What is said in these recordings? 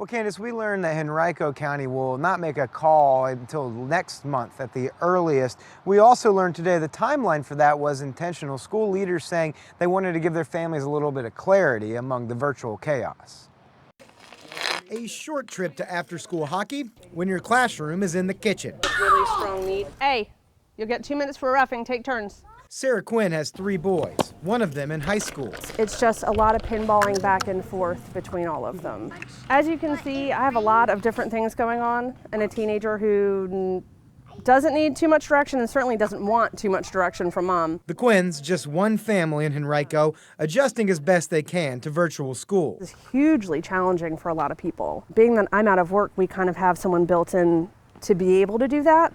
Well, Candace, we learned that Henrico County will not make a call until next month at the earliest. We also learned today the timeline for that was intentional. School leaders saying they wanted to give their families a little bit of clarity among the virtual chaos. A short trip to after-school hockey when your classroom is in the kitchen. Really strong need. Hey, you'll get 2 minutes for roughing. Take turns. Sarah Quinn has 3 boys, one of them in high school. It's just a lot of pinballing back and forth between all of them. As you can see, I have a lot of different things going on, and a teenager who doesn't need too much direction and certainly doesn't want too much direction from mom. The Quinns, just one family in Henrico, adjusting as best they can to virtual school. It's hugely challenging for a lot of people. Being that I'm out of work, we kind of have someone built in to be able to do that.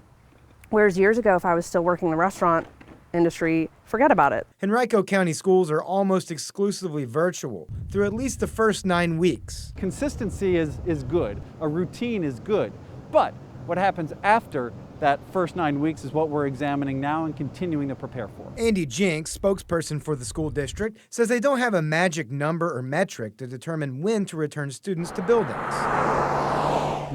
Whereas years ago, if I was still working the restaurant industry, forget about it. Henrico County schools are almost exclusively virtual through at least the first 9 weeks. Consistency is good, a routine is good, but what happens after that first 9 weeks is what we're examining now and continuing to prepare for. Andy Jinks, spokesperson for the school district, says they don't have a magic number or metric to determine when to return students to buildings.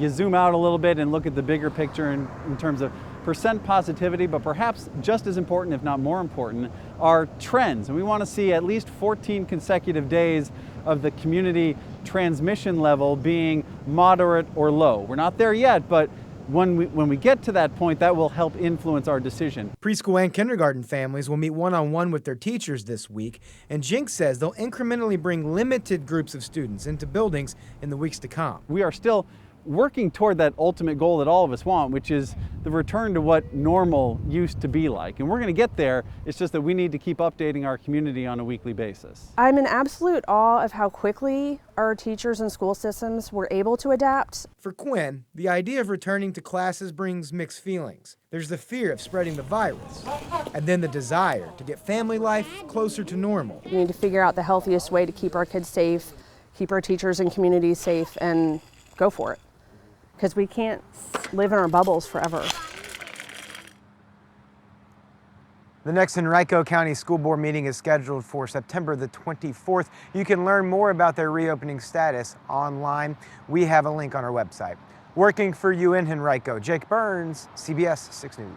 You zoom out a little bit and look at the bigger picture in terms of percent positivity, but perhaps just as important, if not more important, are trends. And we want to see at least 14 consecutive days of the community transmission level being moderate or low. We're not there yet, but when we get to that point, that will help influence our decision. Preschool and kindergarten families will meet one-on-one with their teachers this week, and Jinks says they'll incrementally bring limited groups of students into buildings in the weeks to come. We are still working toward that ultimate goal that all of us want, which is the return to what normal used to be like. And we're going to get there. It's just that we need to keep updating our community on a weekly basis. I'm in absolute awe of how quickly our teachers and school systems were able to adapt. For Quinn, the idea of returning to classes brings mixed feelings. There's the fear of spreading the virus, and then the desire to get family life closer to normal. We need to figure out the healthiest way to keep our kids safe, keep our teachers and communities safe, and go for it. Because we can't live in our bubbles forever. The next Henrico County School Board meeting is scheduled for September the 24th. You can learn more about their reopening status online. We have a link on our website. Working for you in Henrico, Jake Burns, CBS 6 News.